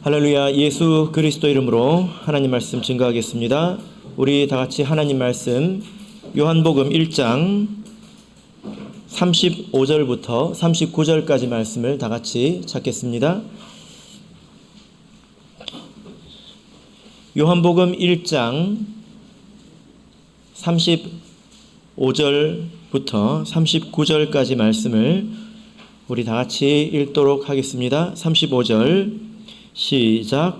할렐루야. 예수 그리스도 이름으로 하나님 말씀 증거하겠습니다. 우리 다 같이 하나님 말씀 요한복음 1장 35절부터 39절까지 말씀을 다 같이 찾겠습니다. 요한복음 1장 35절부터 39절까지 말씀을 우리 다 같이 읽도록 하겠습니다. 35절 시작.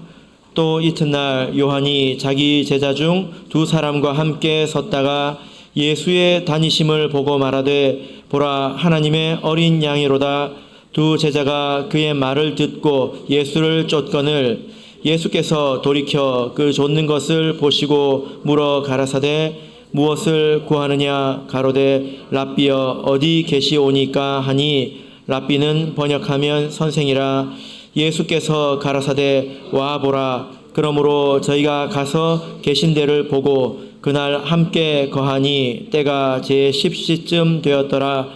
또 이튿날 요한이 자기 제자 중 두 사람과 함께 섰다가 예수의 다니심을 보고 말하되 보라 하나님의 어린 양이로다. 두 제자가 그의 말을 듣고 예수를 쫓거늘 예수께서 돌이켜 그 쫓는 것을 보시고 물어 가라사대 무엇을 구하느냐 가로되 랍비여 어디 계시오니까 하니 랍비는 번역하면 선생이라. 예수께서 가라사대 와 보라. 그러므로 저희가 가서 계신 데를 보고 그날 함께 거하니 때가 제 10시쯤 되었더라.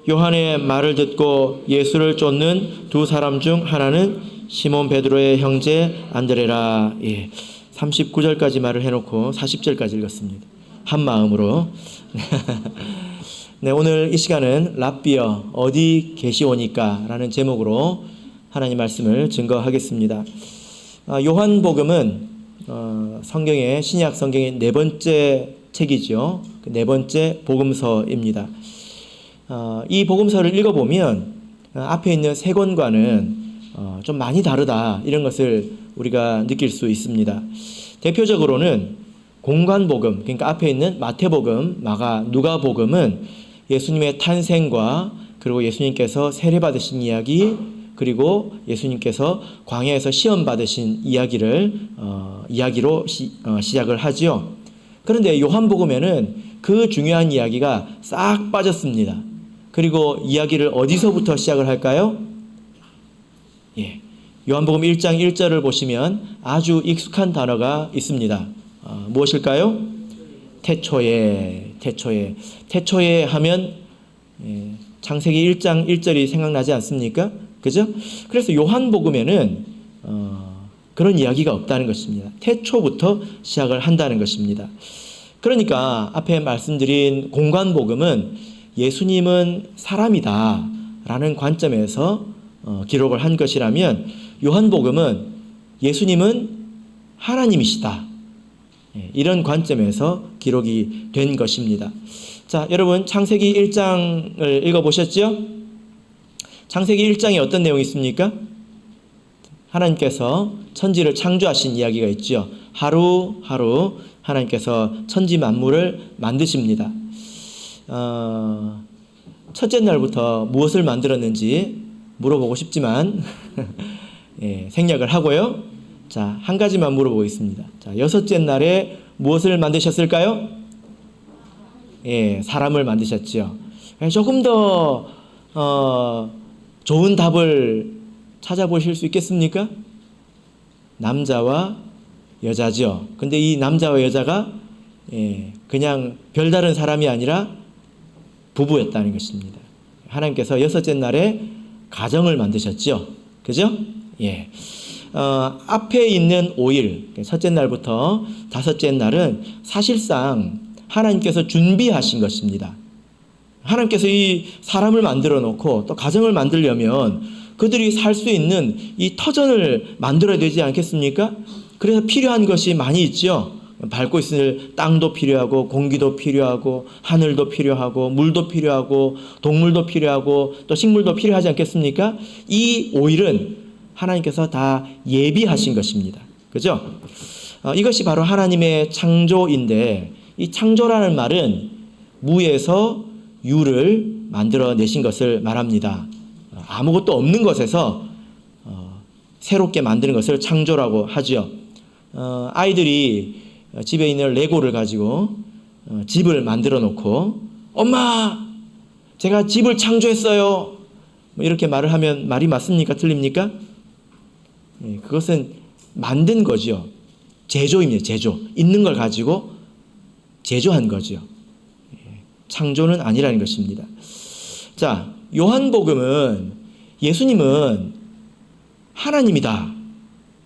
요한의 말을 듣고 예수를 쫓는 두 사람 중 하나는 시몬 베드로의 형제 안드레라. 39절까지 말을 해놓고 40절까지 읽었습니다. 한 마음으로. 네, 오늘 이 시간은 랍비여 어디 계시오니까 라는 제목으로 하나님 말씀을 증거하겠습니다. 요한복음은 성경의 신약 성경의 네 번째 책이죠. 네 번째 복음서입니다. 이 복음서를 읽어보면 앞에 있는 세 권과는 좀 많이 다르다 이런 것을 우리가 느낄 수 있습니다. 대표적으로는 공관복음, 그러니까 앞에 있는 마태복음, 마가, 누가복음은 예수님의 탄생과 그리고 예수님께서 세례받으신 이야기, 그리고 예수님께서 광야에서 시험 받으신 이야기로 시작을 하죠. 그런데 요한복음에는 그 중요한 이야기가 싹 빠졌습니다. 그리고 이야기를 어디서부터 시작을 할까요? 요한복음 1장 1절을 보시면 아주 익숙한 단어가 있습니다. 무엇일까요? 태초에 하면 창세기 1장 1절이 생각나지 않습니까? 그죠? 그래서 요한복음에는 그런 이야기가 없다는 것입니다. 태초부터 시작을 한다는 것입니다. 그러니까 앞에 말씀드린 공관복음은 예수님은 사람이다 라는 관점에서 기록을 한 것이라면 요한복음은 예수님은 하나님이시다 이런 관점에서 기록이 된 것입니다. 자, 여러분 창세기 1장을 읽어보셨죠? 창세기 1장에 어떤 내용이 있습니까? 하나님께서 천지를 창조하신 이야기가 있죠. 하루하루 하나님께서 천지 만물을 만드십니다. 첫째 날부터 무엇을 만들었는지 물어보고 싶지만 생략을 하고요. 자, 한 가지만 물어보겠습니다. 자, 여섯째 날에 무엇을 만드셨을까요? 사람을 만드셨죠. 조금 더 좋은 답을 찾아보실 수 있겠습니까? 남자와 여자죠. 근데 이 남자와 여자가 그냥 별다른 사람이 아니라 부부였다는 것입니다. 하나님께서 여섯째 날에 가정을 만드셨죠. 그죠? 앞에 있는 5일, 첫째 날부터 다섯째 날은 사실상 하나님께서 준비하신 것입니다. 하나님께서 이 사람을 만들어 놓고 또 가정을 만들려면 그들이 살 수 있는 이 터전을 만들어야 되지 않겠습니까? 그래서 필요한 것이 많이 있죠. 밟고 있을 땅도 필요하고 공기도 필요하고 하늘도 필요하고 물도 필요하고 동물도 필요하고 또 식물도 필요하지 않겠습니까? 이 5일은 하나님께서 다 예비하신 것입니다. 그죠? 이것이 바로 하나님의 창조인데 이 창조라는 말은 무에서 유를 만들어내신 것을 말합니다. 아무것도 없는 것에서 새롭게 만드는 것을 창조라고 하죠. 아이들이 집에 있는 레고를 가지고 집을 만들어 놓고 엄마 제가 집을 창조했어요 이렇게 말을 하면 말이 맞습니까? 틀립니까? 그것은 만든 거죠. 제조입니다. 제조. 있는 걸 가지고 제조한 거죠. 창조는 아니라는 것입니다. 자, 요한복음은 예수님은 하나님이다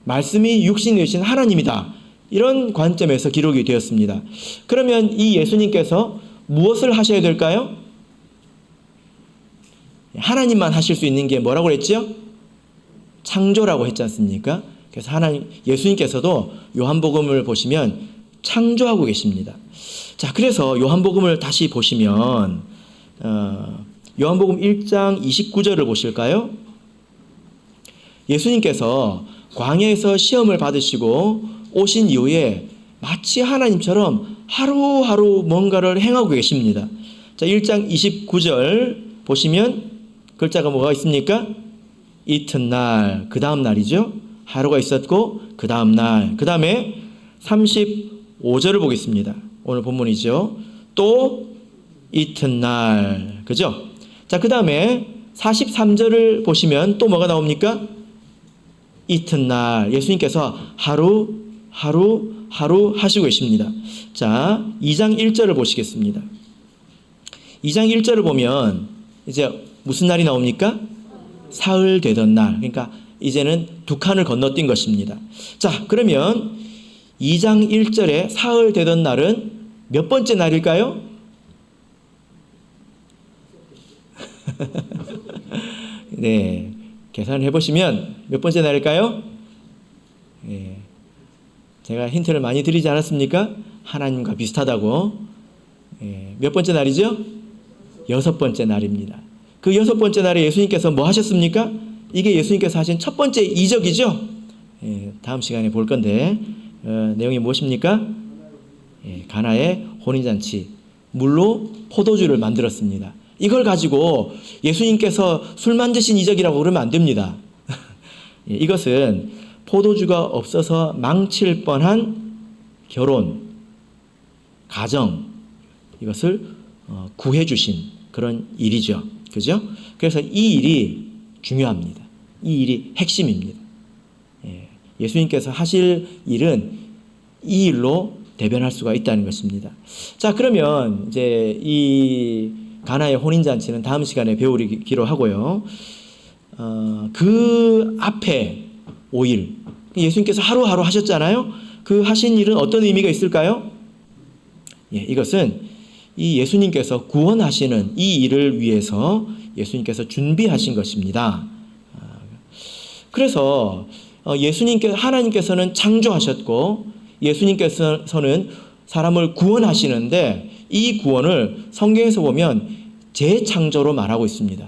말씀이 육신이 되신 하나님이다. 이런 관점에서 기록이 되었습니다. 그러면 이 예수님께서 무엇을 하셔야 될까요? 하나님만 하실 수 있는 게 뭐라고 그랬죠? 창조라고 했지 않습니까? 그래서 예수님께서도 요한복음을 보시면 창조하고 계십니다. 자, 그래서 요한복음을 다시 보시면 요한복음 1장 29절을 보실까요? 예수님께서 광야에서 시험을 받으시고 오신 이후에 마치 하나님처럼 하루하루 뭔가를 행하고 계십니다. 자, 1장 29절 보시면 글자가 뭐가 있습니까? 이튿날, 그 다음 날이죠. 하루가 있었고 그 다음 날, 그 다음에 35절을 보겠습니다. 오늘 본문이죠. 또 이튿날, 그죠? 자, 그 다음에 43절을 보시면 또 뭐가 나옵니까? 이튿날, 예수님께서 하루 하시고 계십니다. 자, 2장 1절을 보시겠습니다. 2장 1절을 보면 이제 무슨 날이 나옵니까? 사흘 되던 날. 그러니까 이제는 두 칸을 건너뛴 것입니다. 자, 그러면 2장 1절에 사흘 되던 날은 몇 번째 날일까요? 네, 계산을 해보시면 몇 번째 날일까요? 네, 제가 힌트를 많이 드리지 않았습니까? 하나님과 비슷하다고. 네, 몇 번째 날이죠? 6번째 날입니다. 그 6번째 날에 예수님께서 뭐 하셨습니까? 이게 예수님께서 하신 첫 번째 이적이죠? 네, 다음 시간에 볼 건데 내용이 무엇입니까? 네, 가나의 혼인잔치, 물로 포도주를 만들었습니다. 이걸 가지고 예수님께서 술 만드신 이적이라고 그러면 안 됩니다. 이것은 포도주가 없어서 망칠 뻔한 결혼, 가정, 이것을 구해 주신 그런 일이죠. 그죠? 그래서 이 일이 중요합니다. 이 일이 핵심입니다. 예수님께서 하실 일은 이 일로 대변할 수가 있다는 것입니다. 자, 그러면 이제 이 가나의 혼인잔치는 다음 시간에 배우기로 하고요. 그 앞에 5일 예수님께서 하루하루 하셨잖아요. 그 하신 일은 어떤 의미가 있을까요? 이것은 이 예수님께서 구원하시는 이 일을 위해서 예수님께서 준비하신 것입니다. 그래서 하나님께서는 창조하셨고 예수님께서는 사람을 구원하시는데 이 구원을 성경에서 보면 재창조로 말하고 있습니다.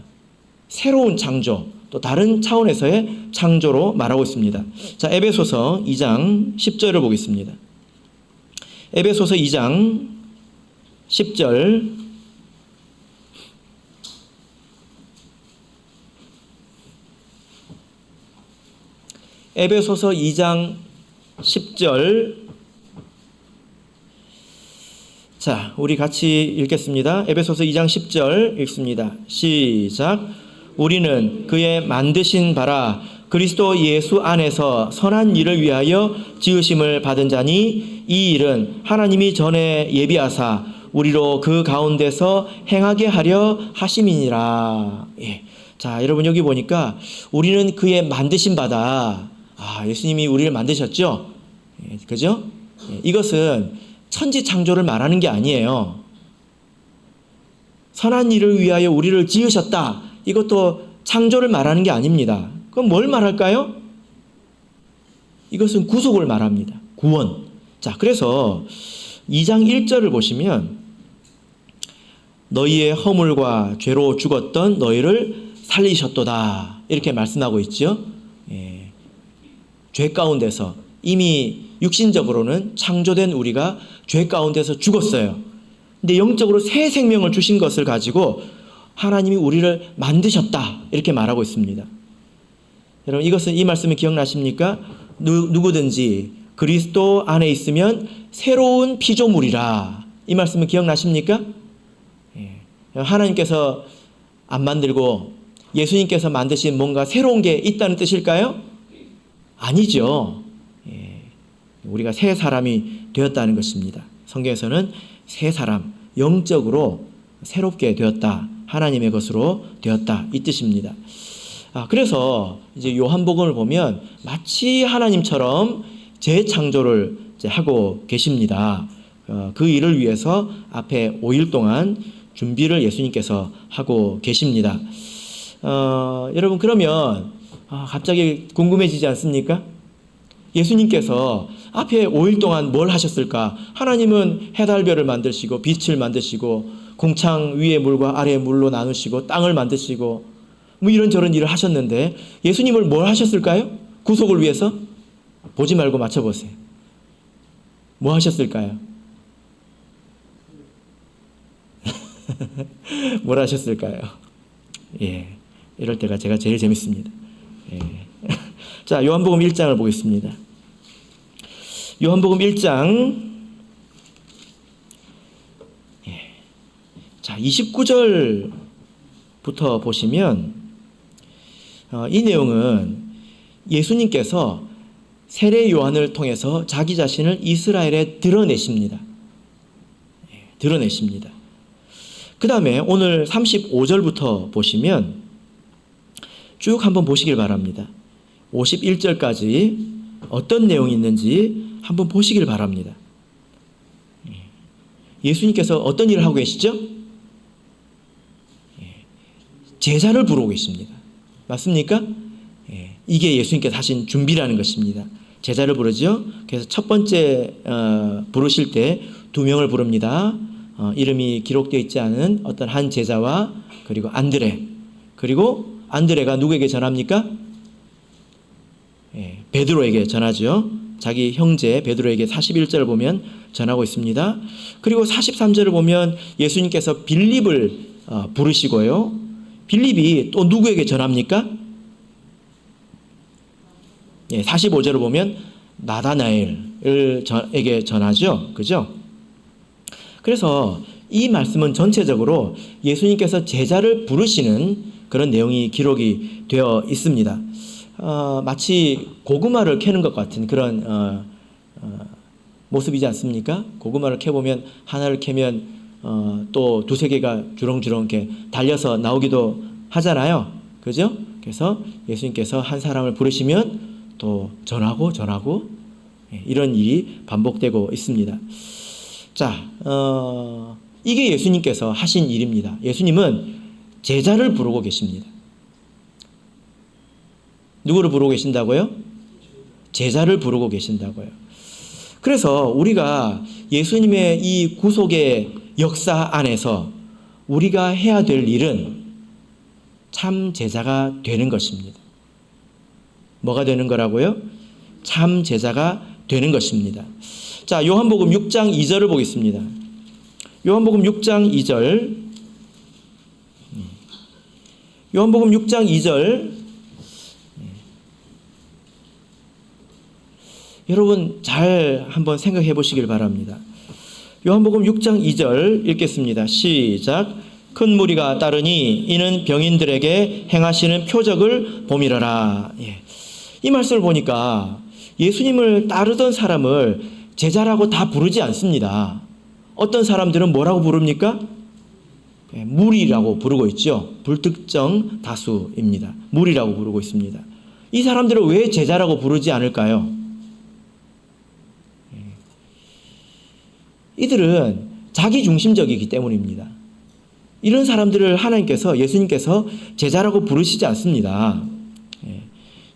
새로운 창조, 또 다른 차원에서의 창조로 말하고 있습니다. 자, 에베소서 2장 10절을 보겠습니다. 에베소서 2장 10절. 에베소서 2장 10절. 자, 우리 같이 읽겠습니다. 에베소서 2장 10절 읽습니다. 시작. 우리는 그의 만드신 바라 그리스도 예수 안에서 선한 일을 위하여 지으심을 받은 자니 이 일은 하나님이 전에 예비하사 우리로 그 가운데서 행하게 하려 하심이니라. 예. 자, 여러분 여기 보니까 우리는 그의 만드신 바다. 예수님이 우리를 만드셨죠? 예, 그죠? 예, 이것은 천지창조를 말하는 게 아니에요. 선한 일을 위하여 우리를 지으셨다. 이것도 창조를 말하는 게 아닙니다. 그럼 뭘 말할까요? 이것은 구속을 말합니다. 구원. 자, 그래서 2장 1절을 보시면 너희의 허물과 죄로 죽었던 너희를 살리셨도다. 이렇게 말씀하고 있죠. 예. 죄 가운데서 이미 육신적으로는 창조된 우리가 죄 가운데서 죽었어요. 근데 영적으로 새 생명을 주신 것을 가지고 하나님이 우리를 만드셨다. 이렇게 말하고 있습니다. 여러분 이 말씀이 기억나십니까? 누구든지 그리스도 안에 있으면 새로운 피조물이라. 이 말씀은 기억나십니까? 예. 하나님께서 안 만들고 예수님께서 만드신 뭔가 새로운 게 있다는 뜻일까요? 아니죠. 예. 우리가 새 사람이 되었다는 것입니다. 성경에서는 새 사람, 영적으로 새롭게 되었다. 하나님의 것으로 되었다. 이 뜻입니다. 그래서 이제 요한복음을 보면 마치 하나님처럼 재창조를 이제 하고 계십니다. 그 일을 위해서 앞에 5일 동안 준비를 예수님께서 하고 계십니다. 여러분 그러면 갑자기 궁금해지지 않습니까? 예수님께서 앞에 5일 동안 뭘 하셨을까? 하나님은 해달별을 만드시고 빛을 만드시고 궁창 위의 물과 아래의 물로 나누시고 땅을 만드시고 뭐 이런저런 일을 하셨는데 예수님을 뭘 하셨을까요? 구속을 위해서? 보지 말고 맞춰보세요. 뭐 하셨을까요? 뭘 하셨을까요? 예, 이럴 때가 제가 제일 재밌습니다. 예. 자, 요한복음 1장을 보겠습니다. 요한복음 1장 자 29절부터 보시면 이 내용은 예수님께서 세례 요한을 통해서 자기 자신을 이스라엘에 드러내십니다. 드러내십니다. 그 다음에 오늘 35절부터 보시면 쭉 한번 보시길 바랍니다. 51절까지 어떤 내용이 있는지 한번 보시길 바랍니다. 예수님께서 어떤 일을 하고 계시죠? 제자를 부르고 계십니다. 맞습니까? 이게 예수님께서 하신 준비라는 것입니다. 제자를 부르죠. 그래서 첫 번째 부르실 때 2명을 부릅니다. 이름이 기록되어 있지 않은 어떤 한 제자와 그리고 안드레. 그리고 안드레가 누구에게 전합니까? 베드로에게 전하죠. 자기 형제 베드로에게 41절을 보면 전하고 있습니다. 그리고 43절을 보면 예수님께서 빌립을 부르시고요. 빌립이 또 누구에게 전합니까? 45절을 보면 나다나엘에게 전하죠. 그죠? 그래서 이 말씀은 전체적으로 예수님께서 제자를 부르시는 그런 내용이 기록이 되어 있습니다. 마치 고구마를 캐는 것 같은 그런 모습이지 않습니까? 고구마를 캐보면 하나를 캐면 또 2-3개가 주렁주렁 이렇게 달려서 나오기도 하잖아요. 그죠? 그래서 예수님께서 한 사람을 부르시면 또 전하고 이런 일이 반복되고 있습니다. 자, 이게 예수님께서 하신 일입니다. 예수님은 제자를 부르고 계십니다. 누구를 부르고 계신다고요? 제자를 부르고 계신다고요. 그래서 우리가 예수님의 이 구속의 역사 안에서 우리가 해야 될 일은 참 제자가 되는 것입니다. 뭐가 되는 거라고요? 참 제자가 되는 것입니다. 자, 요한복음 6장 2절을 보겠습니다. 요한복음 6장 2절. 요한복음 6장 2절. 여러분 잘 한번 생각해 보시길 바랍니다. 요한복음 6장 2절 읽겠습니다. 시작. 큰 무리가 따르니 이는 병인들에게 행하시는 표적을 봄이러라. 이 말씀을 보니까 예수님을 따르던 사람을 제자라고 다 부르지 않습니다. 어떤 사람들은 뭐라고 부릅니까? 무리라고 부르고 있죠. 불특정 다수입니다. 무리라고 부르고 있습니다. 이 사람들을 왜 제자라고 부르지 않을까요? 이들은 자기중심적이기 때문입니다. 이런 사람들을 하나님께서, 예수님께서 제자라고 부르시지 않습니다.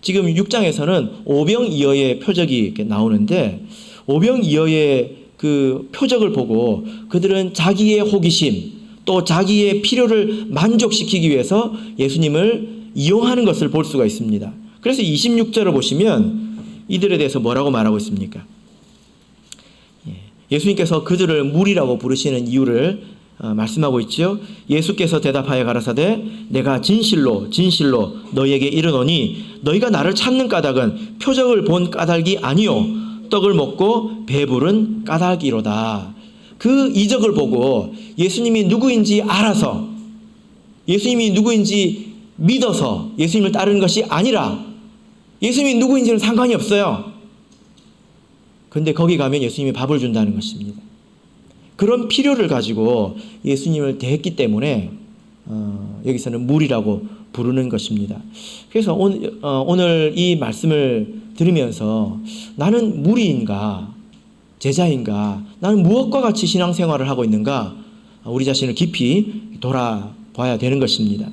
지금 6장에서는 오병이어의 표적이 이렇게 나오는데, 오병이어의 그 표적을 보고 그들은 자기의 호기심, 또 자기의 필요를 만족시키기 위해서 예수님을 이용하는 것을 볼 수가 있습니다. 그래서 26절을 보시면 이들에 대해서 뭐라고 말하고 있습니까? 예수님께서 그들을 무리라고 부르시는 이유를 말씀하고 있죠. 예수께서 대답하여 가라사대 내가 진실로 너희에게 이르노니 너희가 나를 찾는 까닭은 표적을 본 까닭이 아니요 떡을 먹고 배부른 까닭이로다. 그 이적을 보고 예수님이 누구인지 알아서, 예수님이 누구인지 믿어서 예수님을 따르는 것이 아니라 예수님이 누구인지는 상관이 없어요. 그런데 거기 가면 예수님이 밥을 준다는 것입니다. 그런 필요를 가지고 예수님을 대했기 때문에 여기서는 무리라고 부르는 것입니다. 그래서 오늘 이 말씀을 들으면서 나는 무리인가 제자인가, 나는 무엇과 같이 신앙생활을 하고 있는가, 우리 자신을 깊이 돌아봐야 되는 것입니다.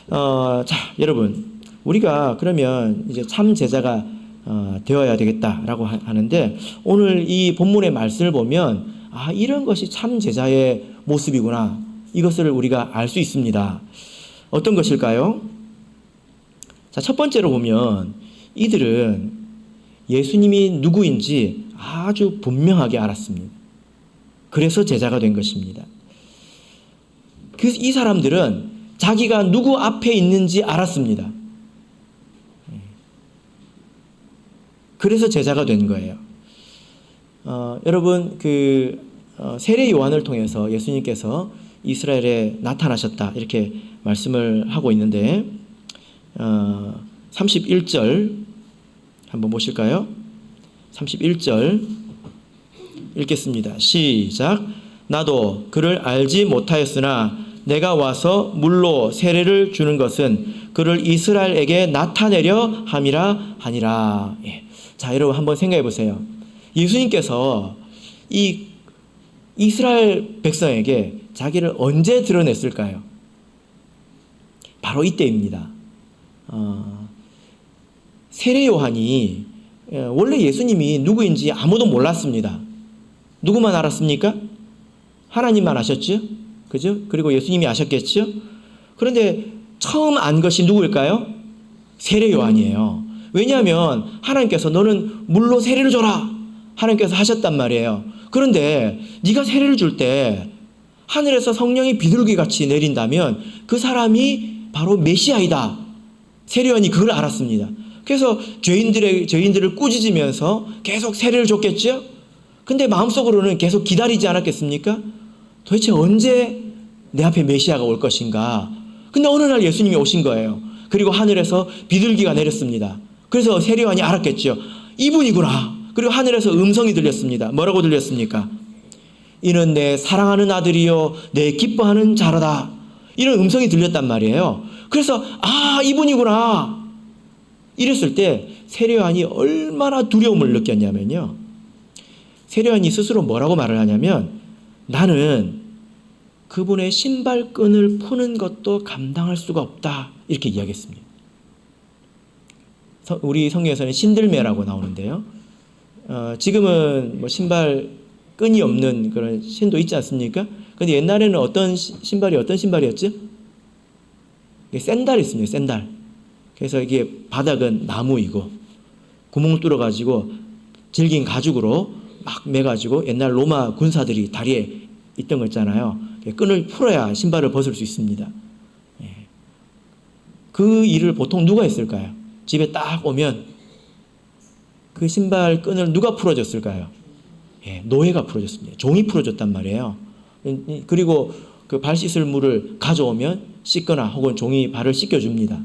자, 여러분, 우리가 그러면 이제 참 제자가 되어야 되겠다라고 하는데, 오늘 이 본문의 말씀을 보면 이런 것이 참 제자의 모습이구나, 이것을 우리가 알 수 있습니다. 어떤 것일까요? 자, 첫 번째로 보면 이들은 예수님이 누구인지 아주 분명하게 알았습니다. 그래서 제자가 된 것입니다. 이 사람들은 자기가 누구 앞에 있는지 알았습니다. 그래서 제자가 된 거예요. 여러분, 세례 요한을 통해서 예수님께서 이스라엘에 나타나셨다, 이렇게 말씀을 하고 있는데, 31절 한번 보실까요? 31절 읽겠습니다. 시작. 나도 그를 알지 못하였으나 내가 와서 물로 세례를 주는 것은 그를 이스라엘에게 나타내려 함이라 하니라. 예. 자, 여러분 한번 생각해 보세요. 예수님께서 이 이스라엘 백성에게 자기를 언제 드러냈을까요? 바로 이때입니다. 세례 요한이 원래 예수님이 누구인지 아무도 몰랐습니다. 누구만 알았습니까? 하나님만 아셨죠? 그죠? 그리고 예수님이 아셨겠죠? 그런데 처음 안 것이 누구일까요? 세례 요한이에요. 왜냐하면 하나님께서 너는 물로 세례를 줘라, 하나님께서 하셨단 말이에요. 그런데 네가 세례를 줄 때 하늘에서 성령이 비둘기같이 내린다면 그 사람이 바로 메시아이다. 세례 요한이 그걸 알았습니다. 그래서 죄인들을 꾸짖으면서 계속 세례를 줬겠죠? 근데 마음속으로는 계속 기다리지 않았겠습니까? 도대체 언제 내 앞에 메시아가 올 것인가? 근데 어느 날 예수님이 오신 거예요. 그리고 하늘에서 비둘기가 내렸습니다. 그래서 세례 요한이 알았겠죠. 이분이구나. 그리고 하늘에서 음성이 들렸습니다. 뭐라고 들렸습니까? 이는 내 사랑하는 아들이요 내 기뻐하는 자라다. 이런 음성이 들렸단 말이에요. 그래서 이분이구나. 이랬을 때 세례 요한이 얼마나 두려움을 느꼈냐면요. 세례 요한이 스스로 뭐라고 말을 하냐면, 나는 그분의 신발끈을 푸는 것도 감당할 수가 없다, 이렇게 이야기했습니다. 우리 성경에서는 신들매라고 나오는데요. 지금은 뭐 신발끈이 없는 그런 신도 있지 않습니까? 그런데 옛날에는 어떤 신발이었죠? 샌달이 있습니다. 샌달. 그래서 이게 바닥은 나무이고 구멍을 뚫어가지고 질긴 가죽으로 막 매가지고 옛날 로마 군사들이 다리에 있던 거 있잖아요. 끈을 풀어야 신발을 벗을 수 있습니다. 그 일을 보통 누가 했을까요? 집에 딱 오면 그 신발 끈을 누가 풀어줬을까요? 노예가 풀어줬습니다. 종이 풀어줬단 말이에요. 그리고 그 발 씻을 물을 가져오면 씻거나 혹은 종이 발을 씻겨줍니다.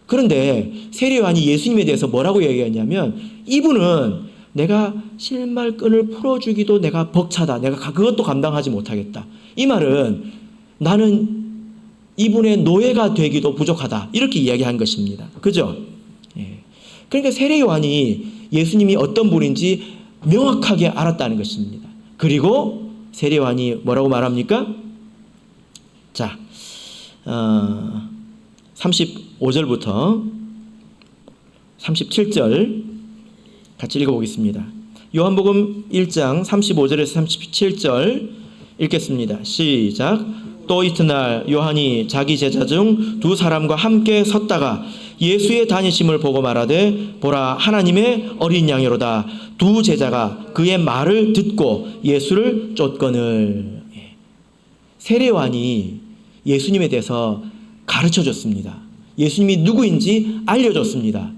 그런데 세례 요한이 예수님에 대해서 뭐라고 얘기했냐면, 이분은 내가 신발끈을 풀어주기도 내가 벅차다. 내가 그것도 감당하지 못하겠다. 이 말은 나는 이분의 노예가 되기도 부족하다. 이렇게 이야기한 것입니다. 그죠? 그러니까 세례 요한이 예수님이 어떤 분인지 명확하게 알았다는 것입니다. 그리고 세례 요한이 뭐라고 말합니까? 자, 35절부터 37절 같이 읽어보겠습니다. 요한복음 1장 35절에서 37절 읽겠습니다. 시작. 또 이튿날 요한이 자기 제자 중 두 사람과 함께 섰다가 예수의 다니심을 보고 말하되, 보라, 하나님의 어린 양이로다. 두 제자가 그의 말을 듣고 예수를 쫓거늘. 세례 요한이 예수님에 대해서 가르쳐줬습니다. 예수님이 누구인지 알려줬습니다.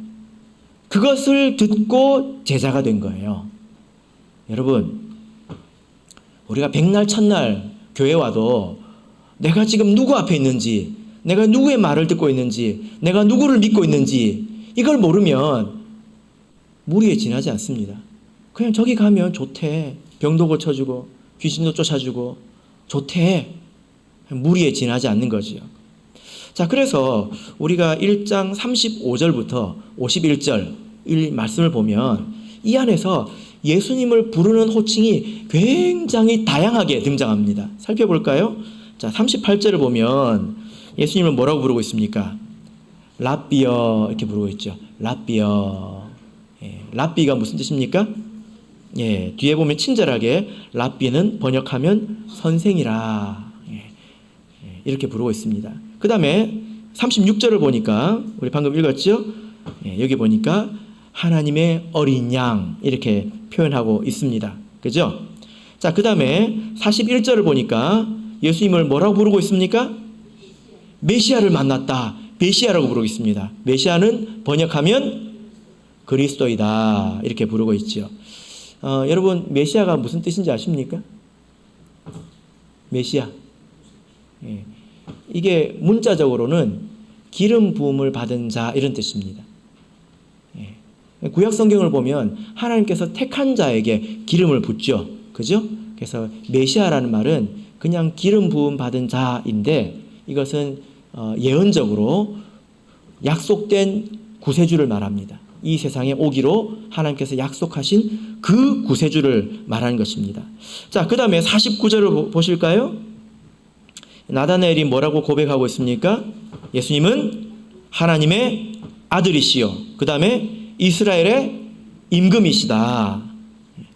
그것을 듣고 제자가 된 거예요. 여러분, 우리가 백날 첫날 교회 와도 내가 지금 누구 앞에 있는지, 내가 누구의 말을 듣고 있는지, 내가 누구를 믿고 있는지 이걸 모르면 무리에 지나지 않습니다. 그냥 저기 가면 좋대. 병도 고쳐주고 귀신도 쫓아주고 좋대. 무리에 지나지 않는 거지요. 자, 그래서 우리가 1장 35절부터 51절 이 말씀을 보면 이 안에서 예수님을 부르는 호칭이 굉장히 다양하게 등장합니다. 살펴볼까요? 자, 38절을 보면 예수님을 뭐라고 부르고 있습니까? 랍비여 이렇게 부르고 있죠. 랍비여. 랍비가 무슨 뜻입니까? 뒤에 보면 친절하게 랍비는 번역하면 선생이라 이렇게 부르고 있습니다. 그 다음에 36절을 보니까 우리 방금 읽었죠? 여기 보니까 하나님의 어린 양 이렇게 표현하고 있습니다. 그죠? 자, 그 다음에 41절을 보니까 예수님을 뭐라고 부르고 있습니까? 메시아를 만났다. 메시아라고 부르고 있습니다. 메시아는 번역하면 그리스도이다 이렇게 부르고 있죠. 여러분 메시아가 무슨 뜻인지 아십니까? 메시아. 이게 문자적으로는 기름 부음을 받은 자 이런 뜻입니다. 구약 성경을 보면 하나님께서 택한 자에게 기름을 붓죠. 그죠? 그래서 메시아라는 말은 그냥 기름 부음 받은 자인데 이것은 예언적으로 약속된 구세주를 말합니다. 이 세상에 오기로 하나님께서 약속하신 그 구세주를 말하는 것입니다. 자, 그 다음에 49절을 보실까요? 나다나엘이 뭐라고 고백하고 있습니까? 예수님은 하나님의 아들이시요. 그 다음에 이스라엘의 임금이시다.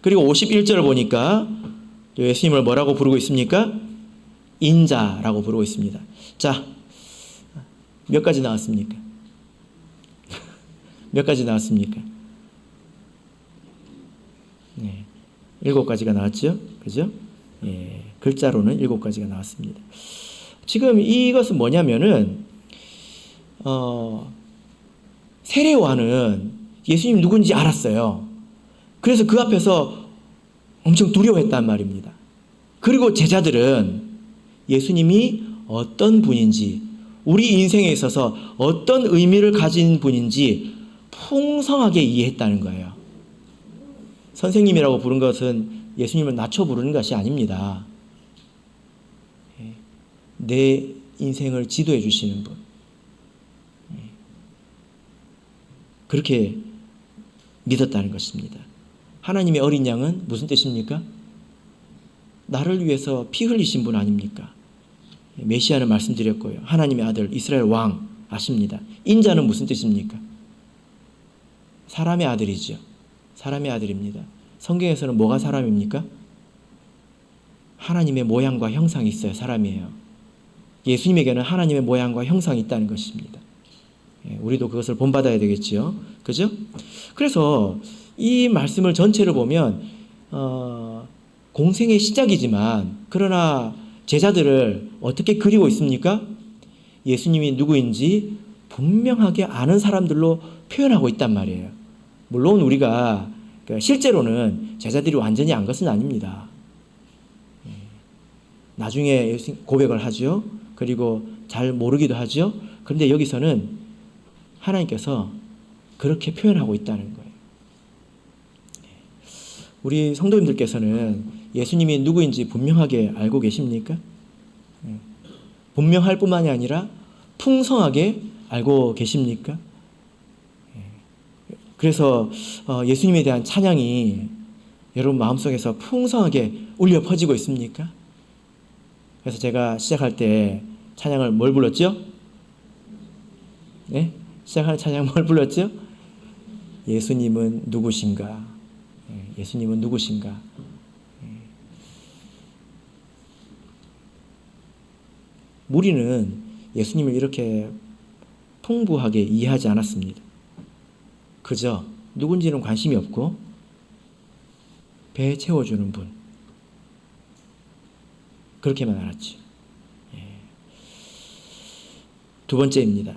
그리고 51절을 보니까 예수님을 뭐라고 부르고 있습니까? 인자라고 부르고 있습니다. 자, 몇 가지 나왔습니까? 몇 가지 나왔습니까? 7가지가 나왔죠? 그죠? 글자로는 7가지가 나왔습니다. 지금 이것은 뭐냐면은, 세례요한은 예수님 누군지 알았어요. 그래서 그 앞에서 엄청 두려워했단 말입니다. 그리고 제자들은 예수님이 어떤 분인지, 우리 인생에 있어서 어떤 의미를 가진 분인지 풍성하게 이해했다는 거예요. 선생님이라고 부른 것은 예수님을 낮춰 부르는 것이 아닙니다. 내 인생을 지도해 주시는 분. 그렇게 믿었다는 것입니다. 하나님의 어린 양은 무슨 뜻입니까? 나를 위해서 피 흘리신 분 아닙니까? 메시아는 말씀드렸고요. 하나님의 아들 이스라엘 왕 아십니다. 인자는 무슨 뜻입니까? 사람의 아들이죠. 사람의 아들입니다. 성경에서는 뭐가 사람입니까? 하나님의 모양과 형상이 있어요. 사람이에요. 예수님에게는 하나님의 모양과 형상이 있다는 것입니다. 우리도 그것을 본받아야 되겠지요. 그죠? 그래서 이 말씀을 전체를 보면 공생의 시작이지만 그러나 제자들을 어떻게 그리고 있습니까? 예수님이 누구인지 분명하게 아는 사람들로 표현하고 있단 말이에요. 물론 우리가 실제로는 제자들이 완전히 안 것은 아닙니다. 나중에 고백을 하죠. 그리고 잘 모르기도 하죠. 그런데 여기서는 하나님께서 그렇게 표현하고 있다는 거예요. 우리 성도님들께서는 예수님이 누구인지 분명하게 알고 계십니까? 분명할 뿐만이 아니라 풍성하게 알고 계십니까? 그래서 예수님에 대한 찬양이 여러분 마음속에서 풍성하게 울려 퍼지고 있습니까? 그래서 제가 시작할 때 찬양을 뭘 불렀죠? 네? 시작하는 찬양 뭘 불렀죠? 예수님은 누구신가? 예수님은 누구신가? 우리는 예수님을 이렇게 풍부하게 이해하지 않았습니다. 그저 누군지는 관심이 없고 배 채워주는 분 그렇게만 알았죠. 두 번째입니다.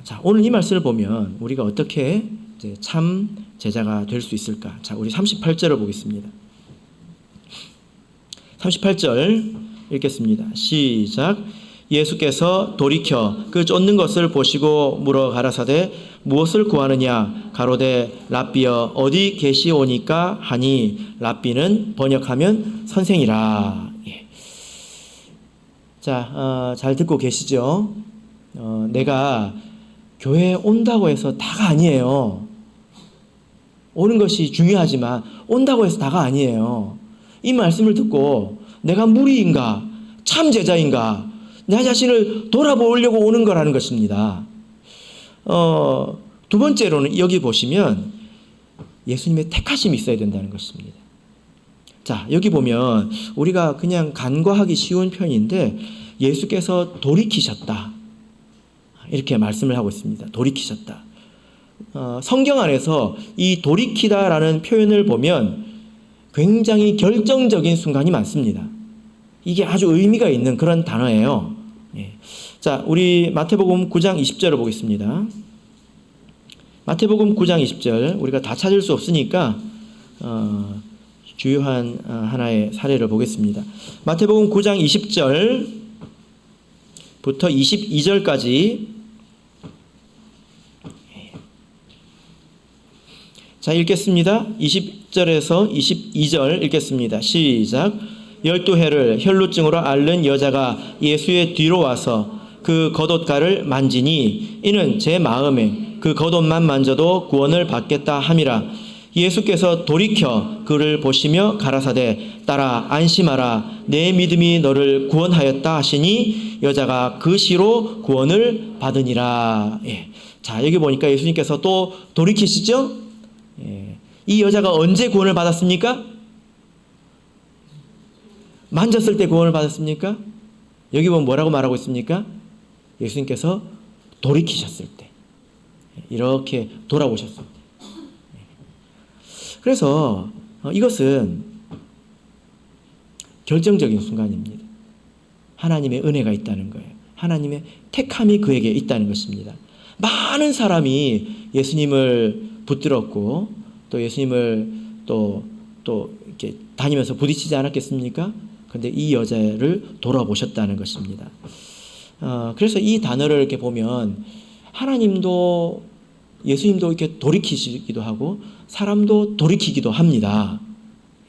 자, 오늘 이 말씀을 보면 우리가 어떻게 이제 참 제자가 될 수 있을까? 자, 우리 38절을 보겠습니다. 38절 읽겠습니다. 시작. 예수께서 돌이켜 그 쫓는 것을 보시고 물어 가라사대 무엇을 구하느냐 가로되 랍비여 어디 계시오니까 하니 랍비는 번역하면 선생이라. 자, 잘 듣고 계시죠? 내가 교회에 온다고 해서 다가 아니에요. 오는 것이 중요하지만 온다고 해서 다가 아니에요. 이 말씀을 듣고 내가 무리인가, 참 제자인가, 내 자신을 돌아보려고 오는 거라는 것입니다. 두 번째로는 여기 보시면 예수님의 택하심이 있어야 된다는 것입니다. 자, 여기 보면 우리가 그냥 간과하기 쉬운 표현인데 예수께서 돌이키셨다, 이렇게 말씀을 하고 있습니다. 돌이키셨다. 성경 안에서 이 돌이키다라는 표현을 보면 굉장히 결정적인 순간이 많습니다. 이게 아주 의미가 있는 그런 단어예요. 자, 우리 마태복음 9장 20절을 보겠습니다. 마태복음 9장 20절, 우리가 다 찾을 수 없으니까 주요한 하나의 사례를 보겠습니다. 마태복음 9장 20절부터 22절까지. 자, 읽겠습니다. 20절에서 22절 읽겠습니다. 시작. 12해를 혈루증으로 앓는 여자가 예수의 뒤로 와서 그 겉옷가를 만지니 이는 제 마음에 그 겉옷만 만져도 구원을 받겠다 함이라. 예수께서 돌이켜 그를 보시며 가라사대 따라 안심하라, 내 믿음이 너를 구원하였다 하시니 여자가 그 시로 구원을 받으니라. 자, 여기 보니까 예수님께서 또 돌이키시죠. 이 여자가 언제 구원을 받았습니까? 만졌을 때 구원을 받았습니까? 여기 보면 뭐라고 말하고 있습니까? 예수님께서 돌이키셨을 때, 이렇게 돌아오셨을 때. 그래서 이것은 결정적인 순간입니다. 하나님의 은혜가 있다는 거예요. 하나님의 택함이 그에게 있다는 것입니다. 많은 사람이 예수님을 붙들었고 또 예수님을 또 이렇게 다니면서 부딪히지 않았겠습니까? 그런데 이 여자를 돌아보셨다는 것입니다. 그래서 이 단어를 이렇게 보면 하나님도 예수님도 이렇게 돌이키시기도 하고 사람도 돌이키기도 합니다.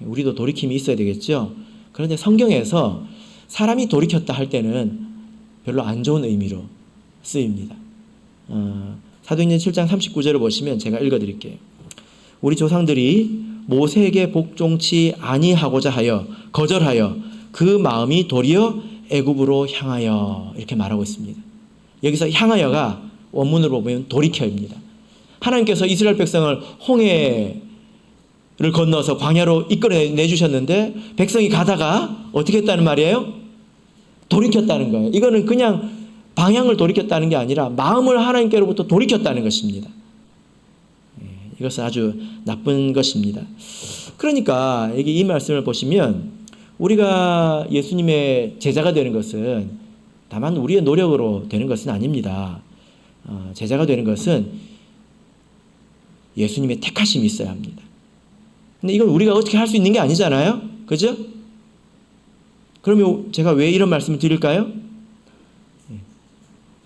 우리도 돌이킴이 있어야 되겠죠. 그런데 성경에서 사람이 돌이켰다 할 때는 별로 안 좋은 의미로 쓰입니다. 사도행전 7장 39절을 보시면 제가 읽어드릴게요. 우리 조상들이 모세에게 복종치 아니하고자 하여 거절하여 그 마음이 도리어 애굽으로 향하여, 이렇게 말하고 있습니다. 여기서 향하여가 원문으로 보면 돌이켜입니다. 하나님께서 이스라엘 백성을 홍해를 건너서 광야로 이끌어내주셨는데 백성이 가다가 어떻게 했다는 말이에요? 돌이켰다는 거예요. 이거는 그냥 방향을 돌이켰다는 게 아니라 마음을 하나님께로부터 돌이켰다는 것입니다. 이것은 아주 나쁜 것입니다. 그러니까 여기 이 말씀을 보시면 우리가 예수님의 제자가 되는 것은 다만 우리의 노력으로 되는 것은 아닙니다. 제자가 되는 것은 예수님의 택하심이 있어야 합니다. 근데 이건 우리가 어떻게 할 수 있는 게 아니잖아요. 그죠? 그러면 제가 왜 이런 말씀을 드릴까요?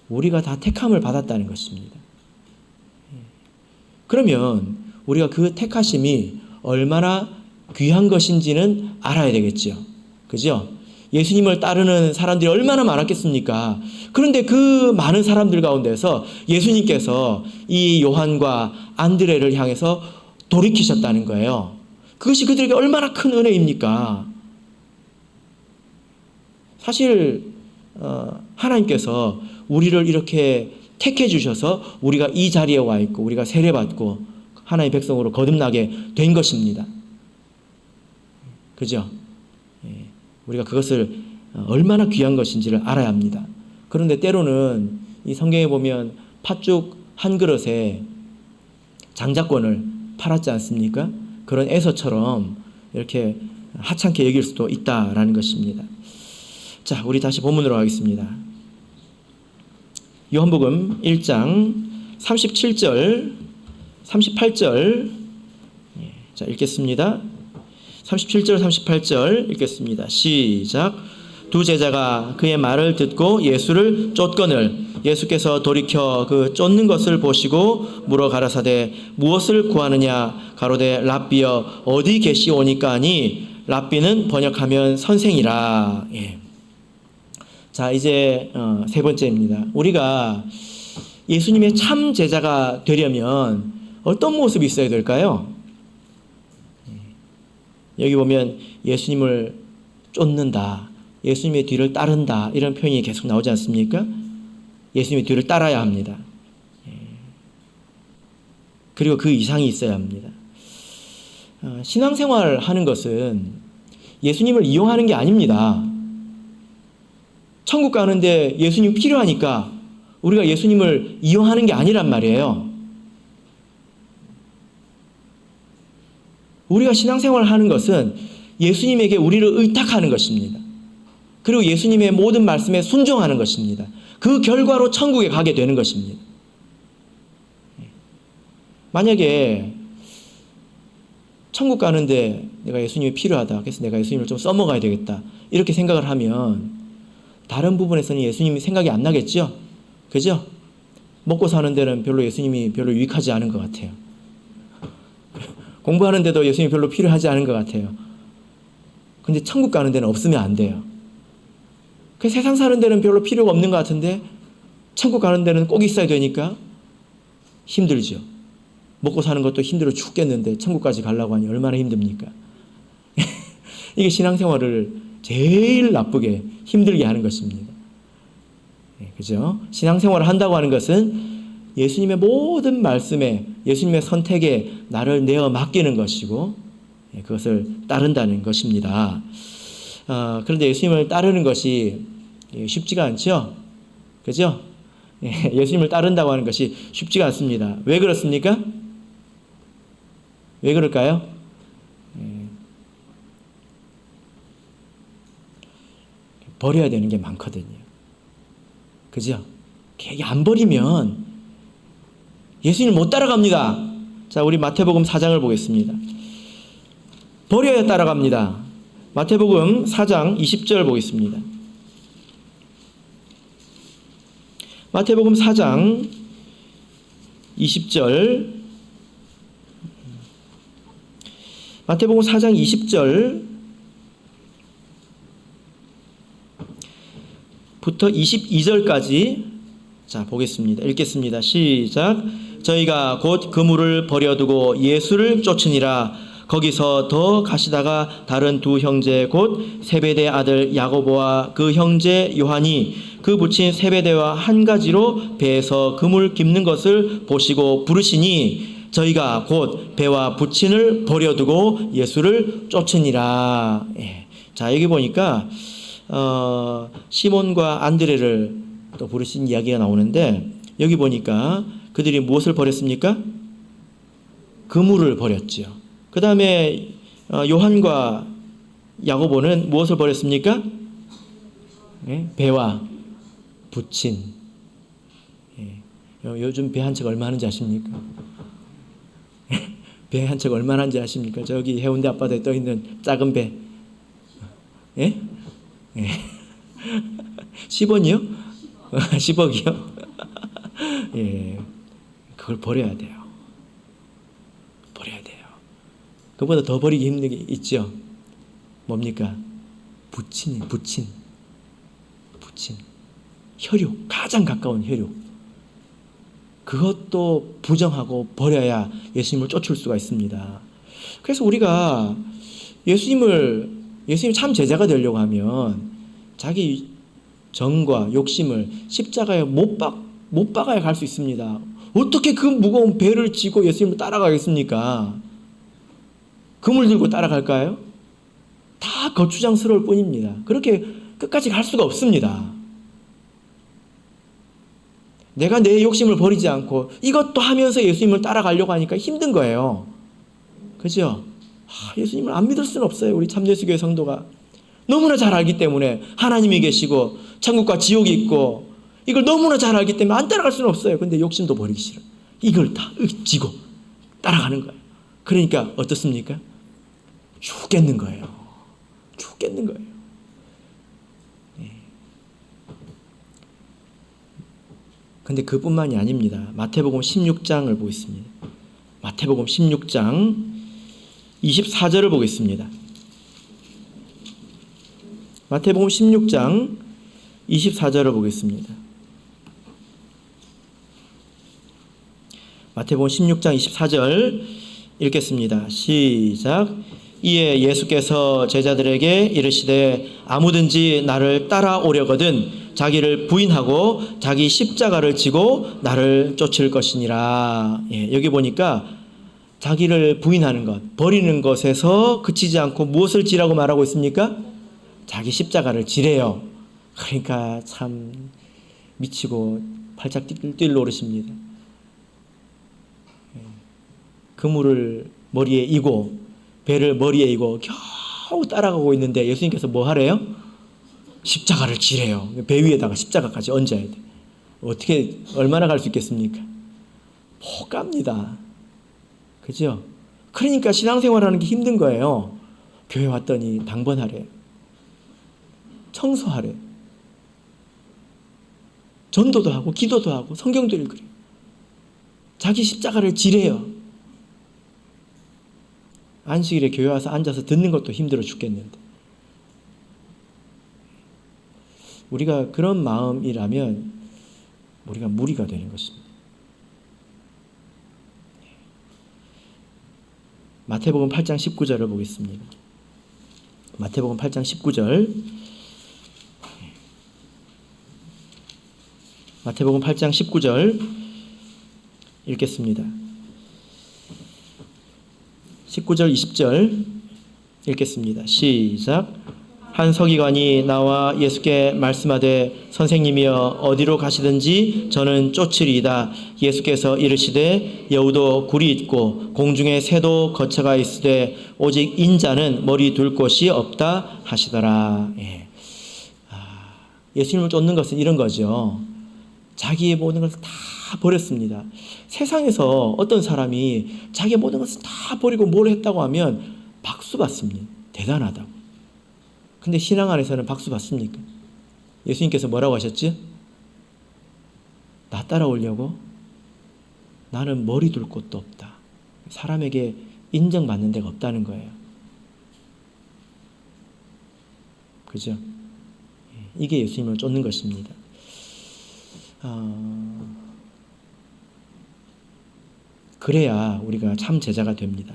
우리가 다 택함을 받았다는 것입니다. 그러면 우리가 그 택하심이 얼마나 귀한 것인지는 알아야 되겠죠. 그죠? 예수님을 따르는 사람들이 얼마나 많았겠습니까? 그런데 그 많은 사람들 가운데서 예수님께서 이 요한과 안드레를 향해서 돌이키셨다는 거예요. 그것이 그들에게 얼마나 큰 은혜입니까? 사실 하나님께서 우리를 이렇게 택해 주셔서 우리가 이 자리에 와 있고 우리가 세례받고 하나님의 백성으로 거듭나게 된 것입니다. 그죠? 우리가 그것을 얼마나 귀한 것인지를 알아야 합니다. 그런데 때로는 이 성경에 보면 팥죽 한 그릇에 장자권을 팔았지 않습니까? 그런 에서처럼 이렇게 하찮게 여길 수도 있다라는 것입니다. 자, 우리 다시 본문으로 가겠습니다. 요한복음 1장 37절, 38절. 자, 읽겠습니다. 37절, 38절 읽겠습니다. 시작. 두 제자가 그의 말을 듣고 예수를 쫓거늘 예수께서 돌이켜 그 쫓는 것을 보시고 물어 가라사대 무엇을 구하느냐 가로되 랍비여 어디 계시오니까 하니 랍비는 번역하면 선생이라. 자, 이제 세 번째입니다. 우리가 예수님의 참 제자가 되려면 어떤 모습이 있어야 될까요? 여기 보면 예수님을 쫓는다, 예수님의 뒤를 따른다, 이런 표현이 계속 나오지 않습니까? 예수님의 뒤를 따라야 합니다. 그리고 그 이상이 있어야 합니다. 신앙생활 하는 것은 예수님을 이용하는 게 아닙니다. 천국 가는데 예수님 필요하니까 우리가 예수님을 이용하는 게 아니란 말이에요. 우리가 신앙생활을 하는 것은 예수님에게 우리를 의탁하는 것입니다. 그리고 예수님의 모든 말씀에 순종하는 것입니다. 그 결과로 천국에 가게 되는 것입니다. 만약에 천국 가는데 내가 예수님이 필요하다, 그래서 내가 예수님을 좀 써먹어야 되겠다, 이렇게 생각을 하면 다른 부분에서는 예수님이 생각이 안 나겠죠? 그죠? 먹고 사는 데는 별로 예수님이 별로 유익하지 않은 것 같아요. 공부하는 데도 예수님이 별로 필요하지 않은 것 같아요. 근데 천국 가는 데는 없으면 안 돼요. 그 세상 사는 데는 별로 필요가 없는 것 같은데 천국 가는 데는 꼭 있어야 되니까 힘들죠. 먹고 사는 것도 힘들어 죽겠는데 천국까지 가려고 하니 얼마나 힘듭니까? 이게 신앙생활을 제일 나쁘게 힘들게 하는 것입니다. 그죠? 신앙생활을 한다고 하는 것은 예수님의 모든 말씀에, 예수님의 선택에 나를 내어 맡기는 것이고 그것을 따른다는 것입니다. 그런데 예수님을 따르는 것이 쉽지가 않죠? 그죠? 예수님을 따른다고 하는 것이 쉽지가 않습니다. 왜 그렇습니까? 왜 그럴까요? 버려야 되는 게 많거든요. 그죠? 이게 안 버리면 예수님을 못 따라갑니다. 자, 우리 마태복음 4장을 보겠습니다. 버려야 따라갑니다. 마태복음 4장 20절 보겠습니다. 마태복음 4장 20절, 마태복음 4장 20절 부터 22절까지 자 보겠습니다. 읽겠습니다. 시작. 저희가 곧 그물을 버려두고 예수를 쫓으니라. 거기서 더 가시다가 다른 두 형제 곧 세베대 아들 야고보와 그 형제 요한이 그 붙인 세베대와 한 가지로 배에서 그물 깁는 것을 보시고 부르시니 저희가 곧 배와 부친을 버려두고 예수를 쫓으니라. 자, 여기 보니까 시몬과 안드레를 또 부르신 이야기가 나오는데 여기 보니까 그들이 무엇을 버렸습니까? 그물을 버렸죠. 그 다음에 요한과 야고보는 무엇을 버렸습니까? 배와 부친. 요즘 배 한 척 얼마 하는지 아십니까? 배 한 척 얼마 하는지 아십니까? 저기 해운대 앞바다에 떠있는 작은 배. 10원이요? 10억이요? 예, 그걸 버려야 돼요. 버려야 돼요. 그보다 더 버리기 힘든 게 있죠. 뭡니까? 부친. 혈육, 가장 가까운 혈육. 그것도 부정하고 버려야 예수님을 쫓을 수가 있습니다. 그래서 우리가 예수님 참 제자가 되려고 하면 자기 정과 욕심을 십자가에 못 박아야 갈 수 있습니다. 어떻게 그 무거운 배를 지고 예수님을 따라가겠습니까? 그물 들고 따라갈까요? 다 거추장스러울 뿐입니다. 그렇게 끝까지 갈 수가 없습니다. 내가 내 욕심을 버리지 않고 이것도 하면서 예수님을 따라가려고 하니까 힘든 거예요. 그죠? 예수님을 안 믿을 수는 없어요. 우리 참예수교회 성도가 너무나 잘 알기 때문에 하나님이 계시고 천국과 지옥이 있고 이걸 너무나 잘 알기 때문에 안 따라갈 수는 없어요. 근데 욕심도 버리기 싫어. 이걸 다 지고 따라가는 거예요. 그러니까 어떻습니까? 죽겠는 거예요. 근데 그뿐만이 아닙니다. 마태복음 16장을 보겠습니다. 마태복음 16장 24절을 보겠습니다. 마태복음 16장 24절을 보겠습니다. 마태복음 16장 24절 읽겠습니다. 시작. 이에 예수께서 제자들에게 이르시되 아무든지 나를 따라오려거든 자기를 부인하고 자기 십자가를 지고 나를 쫓을 것이니라. 여기 보니까 자기를 부인하는 것, 버리는 것에서 그치지 않고 무엇을 지라고 말하고 있습니까? 자기 십자가를 지래요. 그러니까 참 미치고 팔짝 뛸 노릇입니다. 그물을 머리에 이고 배를 머리에 이고 겨우 따라가고 있는데 예수님께서 뭐 하래요? 십자가를 지래요. 배 위에다가 십자가까지 얹어야 돼. 어떻게 얼마나 갈 수 있겠습니까? 못 갑니다. 그죠? 그러니까 신앙생활하는 게 힘든 거예요. 교회 왔더니 당번하래, 청소하래, 전도도 하고 기도도 하고 성경도 읽으래. 자기 십자가를 지래요. 안식일에 교회 와서 앉아서 듣는 것도 힘들어 죽겠는데. 우리가 그런 마음이라면 우리가 무리가 되는 것입니다. 마태복음 8장 19절을 보겠습니다. 마태복음 8장 19절. 마태복음 8장 19절 읽겠습니다. 19절 20절 읽겠습니다. 시작. 한 서기관이 나와 예수께 말씀하되 선생님이여 어디로 가시든지 저는 쫓으리이다. 예수께서 이르시되 여우도 굴이 있고 공중에 새도 거처가 있으되 오직 인자는 머리 둘 곳이 없다 하시더라. 예수님을 쫓는 것은 이런 거죠. 자기의 모든 것을 다 버렸습니다. 세상에서 어떤 사람이 자기의 모든 것을 다 버리고 뭘 했다고 하면 박수 받습니다. 대단하다고. 근데 신앙 안에서는 박수 받습니까? 예수님께서 뭐라고 하셨지? 나 따라오려고? 나는 머리 둘 곳도 없다. 사람에게 인정받는 데가 없다는 거예요. 그죠? 이게 예수님을 쫓는 것입니다. 그래야 우리가 참 제자가 됩니다.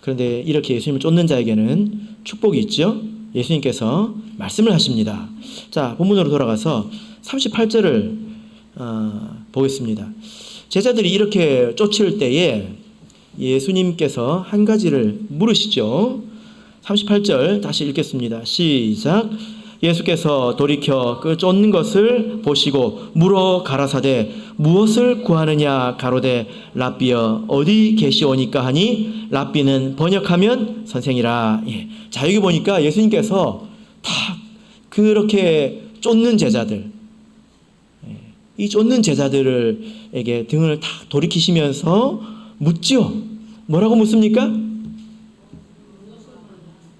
그런데 이렇게 예수님을 쫓는 자에게는 축복이 있죠. 예수님께서 말씀을 하십니다. 자, 본문으로 돌아가서 38절을 보겠습니다. 제자들이 이렇게 쫓을 때에 예수님께서 한 가지를 물으시죠. 38절 다시 읽겠습니다. 시작. 예수께서 돌이켜 그 쫓는 것을 보시고 물어 가라사대 무엇을 구하느냐 가로되 랍비여 어디 계시오니까 하니 랍비는 번역하면 선생이라. 자, 여기 보니까 예수님께서 다 그렇게 쫓는 제자들, 이 쫓는 제자들에게 등을 다 돌이키시면서 묻죠. 뭐라고 묻습니까?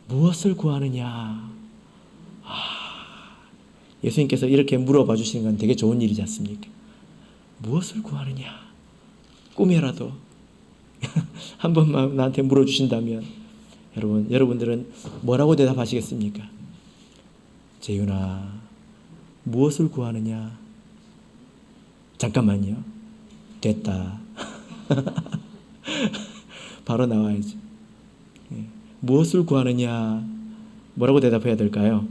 무엇을 구하느냐. 예수님께서 이렇게 물어봐 주시는 건 되게 좋은 일이지 않습니까? 무엇을 구하느냐? 꿈에라도 한 번만 나한테 물어주신다면 여러분들은 뭐라고 대답하시겠습니까? 재윤아, 무엇을 구하느냐? 잠깐만요. 됐다. 바로 나와야지. 무엇을 구하느냐? 뭐라고 대답해야 될까요?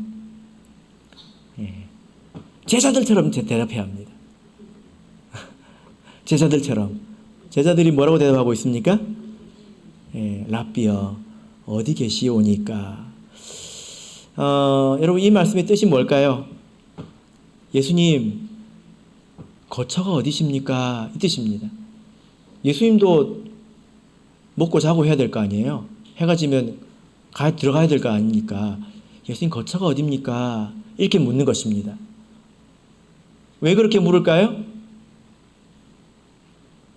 제자들처럼 대답해야 합니다. 제자들처럼. 제자들이 뭐라고 대답하고 있습니까? 랍비여 어디 계시오니까. 여러분, 이 말씀의 뜻이 뭘까요? 예수님 거처가 어디십니까? 이 뜻입니다. 예수님도 먹고 자고 해야 될 거 아니에요. 해가 지면 들어가야 될 거 아닙니까? 예수님 거처가 어디입니까? 이렇게 묻는 것입니다. 왜 그렇게 물을까요?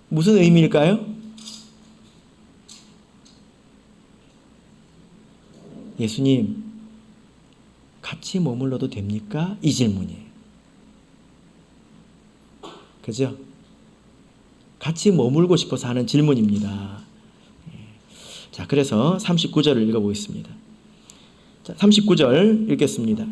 무슨 의미일까요? 예수님 같이 머물러도 됩니까? 이 질문이에요. 그죠? 같이 머물고 싶어서 하는 질문입니다. 자, 그래서 39절을 읽어보겠습니다. 자, 39절 읽겠습니다.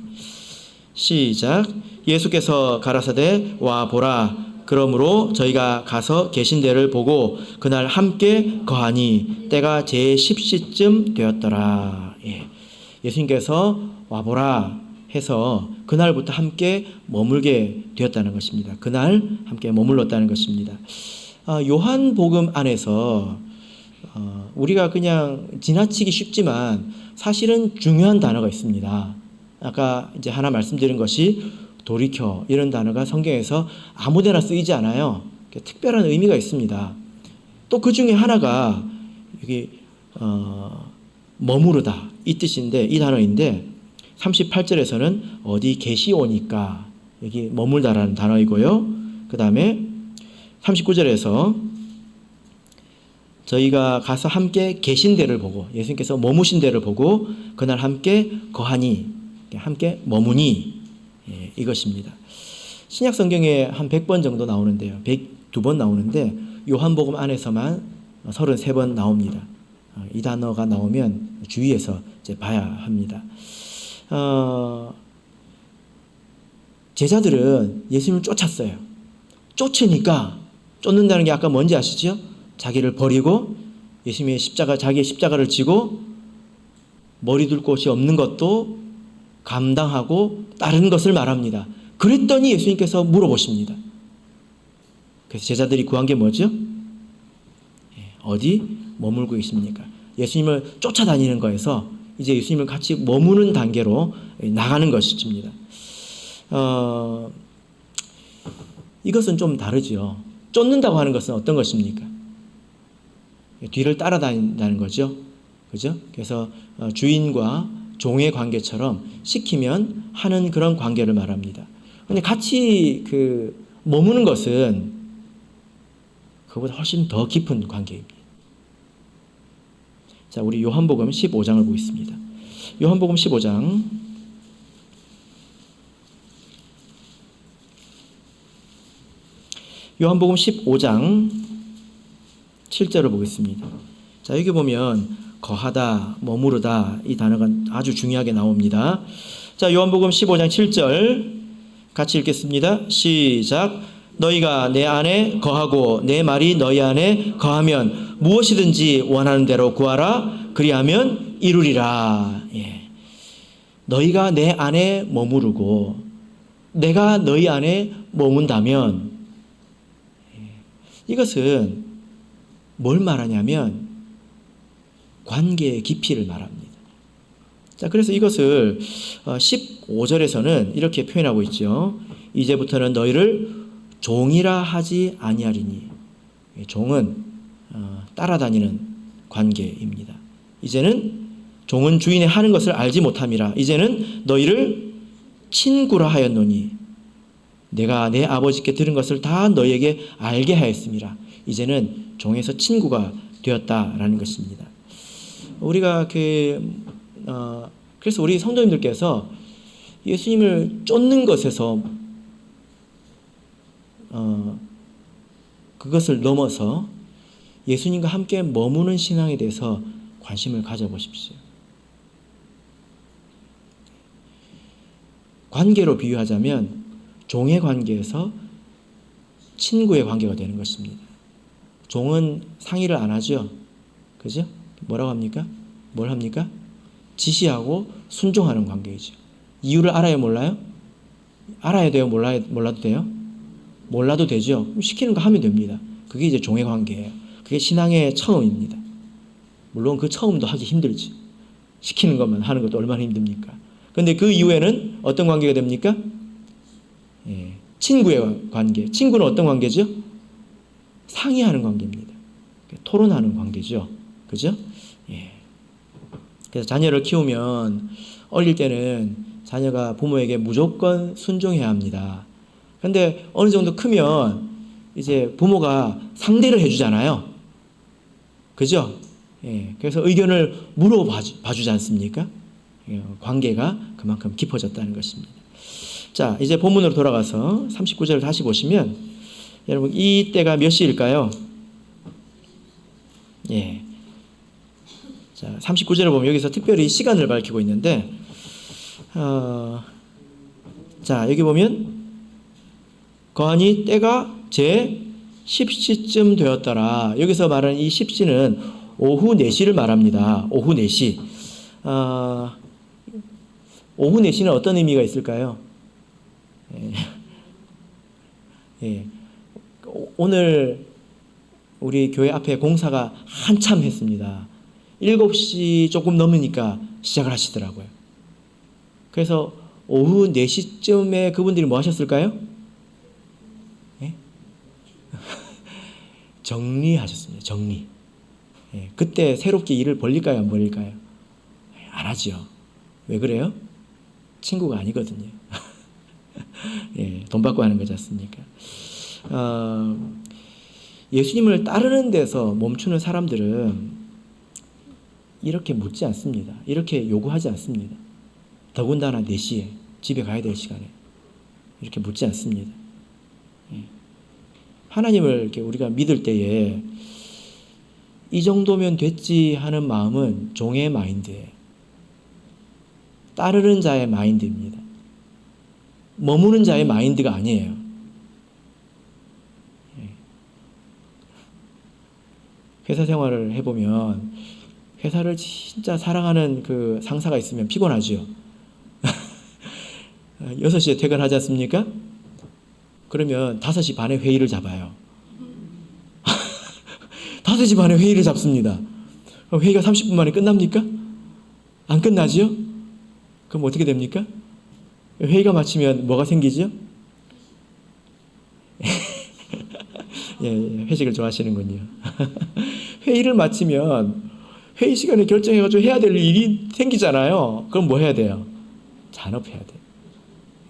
시작. 예수께서 가라사대 와 보라. 그러므로 저희가 가서 계신 데를 보고 그날 함께 거하니 때가 제 10시쯤 되었더라. 예. 예수님께서 와보라 해서 그날부터 함께 머물게 되었다는 것입니다. 그날 함께 머물렀다는 것입니다. 요한복음 안에서 우리가 그냥 지나치기 쉽지만 사실은 중요한 단어가 있습니다. 아까 이제 하나 말씀드린 것이 돌이켜, 이런 단어가 성경에서 아무데나 쓰이지 않아요. 특별한 의미가 있습니다. 또 그 중에 하나가 여기 머무르다 이 뜻인데, 이 단어인데 38절에서는 어디 계시오니까 여기 머물다라는 단어이고요. 그 다음에 39절에서 저희가 가서 함께 계신 데를 보고, 예수님께서 머무신 데를 보고 그날 함께 거하니, 함께 머무니, 예, 이것입니다. 신약 성경에 한 100번 정도 나오는데요. 102번 나오는데 요한복음 안에서만 33번 나옵니다. 이 단어가 나오면 주의해서 이제 봐야 합니다. 제자들은 예수님을 쫓았어요. 쫓으니까, 쫓는다는 게 아까 뭔지 아시죠? 자기를 버리고 예수님의 자기의 십자가를 지고 머리 둘 곳이 없는 것도 감당하고 다른 것을 말합니다. 그랬더니 예수님께서 물어보십니다. 그래서 제자들이 구한 게 뭐죠? 어디 머물고 있습니까? 예수님을 쫓아다니는 거에서 이제 예수님을 같이 머무는 단계로 나가는 것입니다. 이것은 좀 다르죠. 쫓는다고 하는 것은 어떤 것입니까? 뒤를 따라다닌다는 거죠. 그죠? 그래서 주인과 종의 관계처럼 시키면 하는 그런 관계를 말합니다. 근데 같이 머무는 것은 그보다 훨씬 더 깊은 관계입니다. 자, 우리 요한복음 15장을 보겠습니다. 요한복음 15장. 요한복음 15장 7절을 보겠습니다. 자, 여기 보면 거하다, 머무르다 이 단어가 아주 중요하게 나옵니다. 자, 요한복음 15장 7절 같이 읽겠습니다. 시작. 너희가 내 안에 거하고 내 말이 너희 안에 거하면 무엇이든지 원하는 대로 구하라. 그리하면 이루리라. 예. 너희가 내 안에 머무르고 내가 너희 안에 머문다면, 이것은 뭘 말하냐면 관계의 깊이를 말합니다. 자, 그래서 이것을 15절에서는 이렇게 표현하고 있죠. 이제부터는 너희를 종이라 하지 아니하리니. 종은 따라다니는 관계입니다. 이제는 종은 주인의 하는 것을 알지 못함이라. 이제는 너희를 친구라 하였노니 내가 내 아버지께 들은 것을 다 너희에게 알게 하였음이라. 이제는 종에서 친구가 되었다라는 것입니다. 우리가 그래서 우리 성도님들께서 예수님을 쫓는 것에서 그것을 넘어서 예수님과 함께 머무는 신앙에 대해서 관심을 가져보십시오. 관계로 비유하자면 종의 관계에서 친구의 관계가 되는 것입니다. 종은 상의를 안 하죠. 그죠? 뭐라고 합니까? 뭘 합니까? 지시하고 순종하는 관계이죠. 이유를 알아요, 몰라요? 알아야 돼요, 몰라도 돼요? 몰라도 되죠. 시키는 거 하면 됩니다. 그게 이제 종의 관계예요. 그게 신앙의 처음입니다. 물론 그 처음도 하기 힘들지. 시키는 것만 하는 것도 얼마나 힘듭니까? 그런데 그 이후에는 어떤 관계가 됩니까? 예, 친구의 관계. 친구는 어떤 관계죠? 상의하는 관계입니다. 토론하는 관계죠. 그죠? 예. 그래서 자녀를 키우면 어릴 때는 자녀가 부모에게 무조건 순종해야 합니다. 그런데 어느 정도 크면 이제 부모가 상대를 해주잖아요. 그죠? 예. 그래서 의견을 물어봐 주지 않습니까? 예. 관계가 그만큼 깊어졌다는 것입니다. 자, 이제 본문으로 돌아가서 39절을 다시 보시면, 여러분, 이 때가 몇 시일까요? 예. 자, 39절을 보면 여기서 특별히 시간을 밝히고 있는데, 자, 여기 보면 거하니 때가 제 10시쯤 되었더라. 여기서 말하는 이 10시는 오후 4시를 말합니다. 오후 4시. 오후 4시는 어떤 의미가 있을까요? 예. 오늘 우리 교회 앞에 공사가 한참 했습니다. 7시 조금 넘으니까 시작을 하시더라고요. 그래서 오후 4시쯤에 그분들이 뭐 하셨을까요? 예? 정리하셨습니다. 정리. 예. 그때 새롭게 일을 벌릴까요? 안 벌릴까요? 안 하죠. 왜 그래요? 친구가 아니거든요. 예, 돈 받고 하는 거지 않습니까? 예수님을 따르는 데서 멈추는 사람들은 이렇게 묻지 않습니다. 이렇게 요구하지 않습니다. 더군다나 4시에 집에 가야 될 시간에 이렇게 묻지 않습니다. 예. 하나님을 이렇게 우리가 믿을 때에 이 정도면 됐지 하는 마음은 종의 마인드예요. 따르는 자의 마인드입니다. 머무는 자의 마인드가 아니에요. 회사 생활을 해보면 회사를 진짜 사랑하는 그 상사가 있으면 피곤하죠. 6시에 퇴근하지 않습니까? 그러면 5시 반에 회의를 잡아요. 5시 반에 회의를 잡습니다. 회의가 30분 만에 끝납니까? 안 끝나죠? 그럼 어떻게 됩니까? 회의가 마치면 뭐가 생기죠? 예, 회식을 좋아하시는군요. 회의를 마치면 회의 시간에 결정해가지고 해야 될 일이 생기잖아요. 그럼 뭐 해야 돼요? 잔업해야 돼요.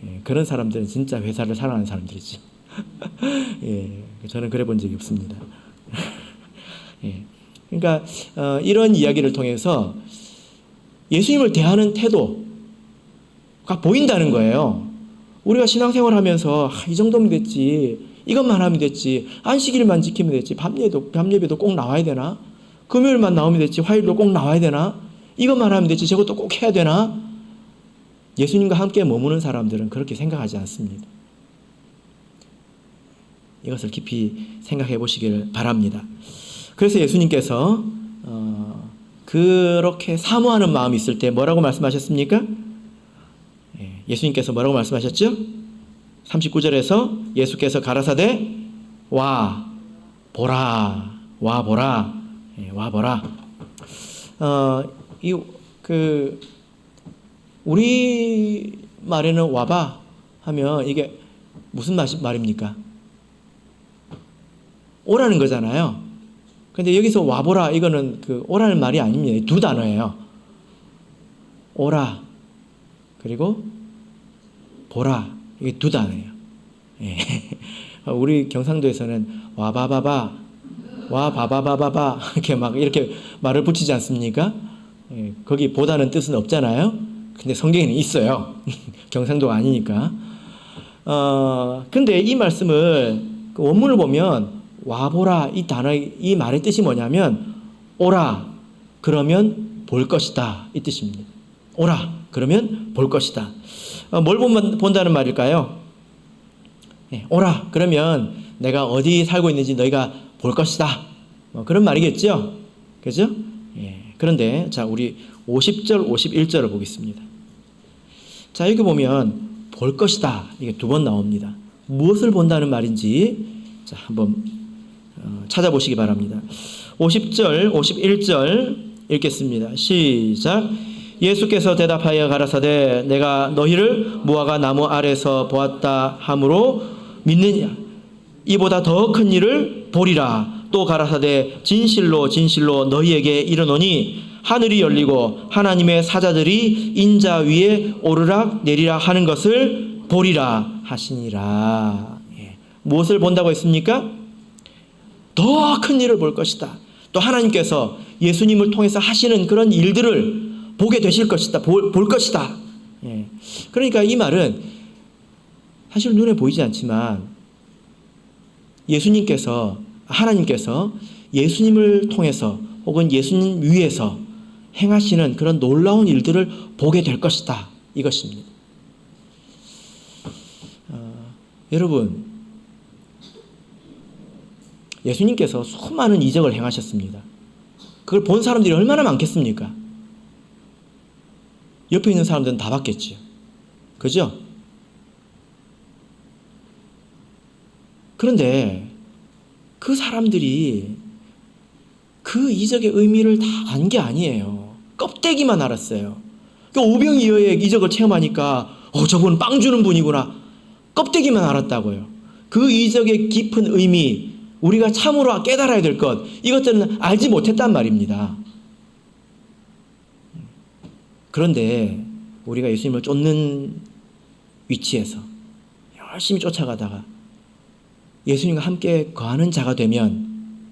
예, 그런 사람들은 진짜 회사를 사랑하는 사람들이죠. 예, 저는 그래 본 적이 없습니다. 예, 그러니까 이런 이야기를 통해서 예수님을 대하는 태도가 보인다는 거예요. 우리가 신앙생활 하면서 이 정도면 됐지, 이것만 하면 됐지, 안식일만 지키면 됐지, 밤예배도 꼭 나와야 되나? 금요일만 나오면 됐지, 화요일도 꼭 나와야 되나? 이것만 하면 됐지, 저것도 꼭 해야 되나? 예수님과 함께 머무는 사람들은 그렇게 생각하지 않습니다. 이것을 깊이 생각해 보시길 바랍니다. 그래서 예수님께서 그렇게 사모하는 마음이 있을 때 뭐라고 말씀하셨습니까? 예수님께서 뭐라고 말씀하셨죠? 39절에서 예수께서 가라사대 와 보라, 와 보라, 와 보라. 우리 말에는 와봐 하면 이게 무슨 말입니까? 오라는 거잖아요. 근데 여기서 와보라, 이거는 그 오라는 말이 아닙니다. 두 단어예요. 오라 그리고 보라, 이게 두 단어예요. 예. 우리 경상도에서는 와바바바, 와바바바바바 이렇게 말을 붙이지 않습니까? 예. 거기 보다는 뜻은 없잖아요. 근데 성경에는 있어요. 경상도가 아니니까. 근데 이 말씀을 그 원문을 보면 와보라, 이 단어, 이 말의 뜻이 뭐냐면 오라 그러면 볼 것이다, 이 뜻입니다. 오라 그러면 볼 것이다. 뭘 본다는 말일까요? 오라 그러면 내가 어디 살고 있는지 너희가 볼 것이다, 그런 말이겠죠. 그죠? 그런데 자, 우리 50절 51절을 보겠습니다. 자, 여기 보면 볼 것이다, 이게 두 번 나옵니다. 무엇을 본다는 말인지 자, 한번 찾아보시기 바랍니다. 50절 51절 읽겠습니다. 시작. 예수께서 대답하여 가라사대 내가 너희를 무화과 나무 아래서 보았다 하므로 믿느냐? 이보다 더 큰 일을 보리라. 또 가라사대 진실로 진실로 너희에게 이르노니 하늘이 열리고 하나님의 사자들이 인자 위에 오르락 내리락 하는 것을 보리라 하시니라. 무엇을 본다고 했습니까? 더 큰 일을 볼 것이다. 또 하나님께서 예수님을 통해서 하시는 그런 일들을 보게 되실 것이다. 볼 것이다. 그러니까 이 말은 사실 눈에 보이지 않지만 하나님께서 예수님을 통해서 혹은 예수님 위에서 행하시는 그런 놀라운 일들을 보게 될 것이다, 이것입니다. 여러분, 예수님께서 수많은 이적을 행하셨습니다. 그걸 본 사람들이 얼마나 많겠습니까? 옆에 있는 사람들은 다 봤겠죠. 그죠? 그런데 그 사람들이 그 이적의 의미를 다 안 게 아니에요. 껍데기만 알았어요. 오병이어의 이적을 체험하니까 저분 빵 주는 분이구나. 껍데기만 알았다고요. 그 이적의 깊은 의미, 우리가 참으로 깨달아야 될 것, 이것들은 알지 못했단 말입니다. 그런데 우리가 예수님을 쫓는 위치에서 열심히 쫓아가다가 예수님과 함께 거하는 자가 되면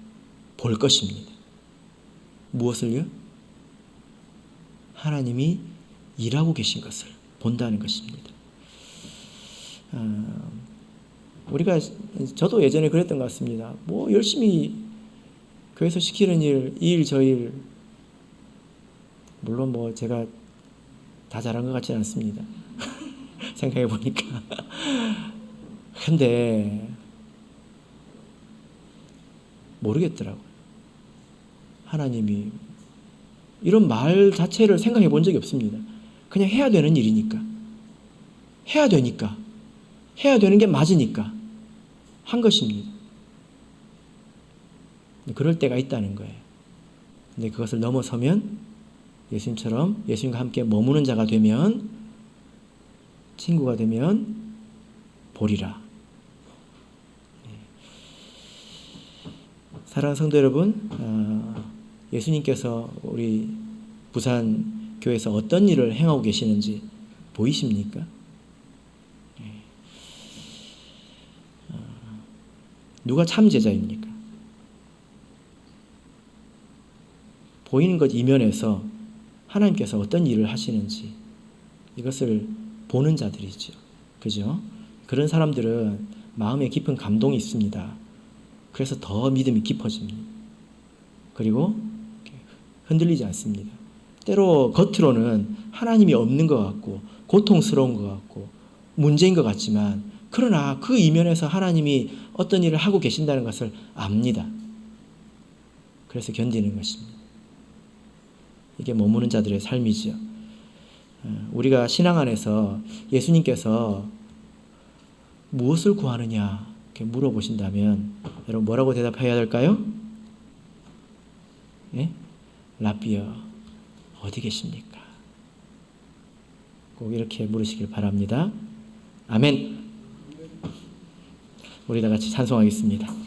볼 것입니다. 무엇을요? 하나님이 일하고 계신 것을 본다는 것입니다. 저도 예전에 그랬던 것 같습니다. 열심히 교회에서 시키는 일, 이 일, 저 일, 물론 제가 다 잘한 것 같지는 않습니다. 생각해 보니까. 근데 모르겠더라고요. 하나님이 이런 말 자체를 생각해 본 적이 없습니다. 그냥 해야 되는 일이니까. 해야 되니까. 해야 되는 게 맞으니까 한 것입니다. 그럴 때가 있다는 거예요. 근데 그것을 넘어서면 예수님처럼 예수님과 함께 머무는 자가 되면, 친구가 되면 보리라. 사랑하는 성도 여러분, 예수님께서 우리 부산 교회에서 어떤 일을 행하고 계시는지 보이십니까? 누가 참 제자입니까? 보이는 것 이면에서 하나님께서 어떤 일을 하시는지 이것을 보는 자들이죠. 그죠? 그런 사람들은 마음에 깊은 감동이 있습니다. 그래서 더 믿음이 깊어집니다. 그리고 흔들리지 않습니다. 때로 겉으로는 하나님이 없는 것 같고 고통스러운 것 같고 문제인 것 같지만, 그러나 그 이면에서 하나님이 어떤 일을 하고 계신다는 것을 압니다. 그래서 견디는 것입니다. 이게 머무는 자들의 삶이죠. 우리가 신앙 안에서 예수님께서 무엇을 구하느냐 이렇게 물어보신다면 여러분 뭐라고 대답해야 될까요? 예? 라비어 어디 계십니까? 꼭 이렇게 물으시길 바랍니다. 아멘. 우리 다 같이 찬송하겠습니다.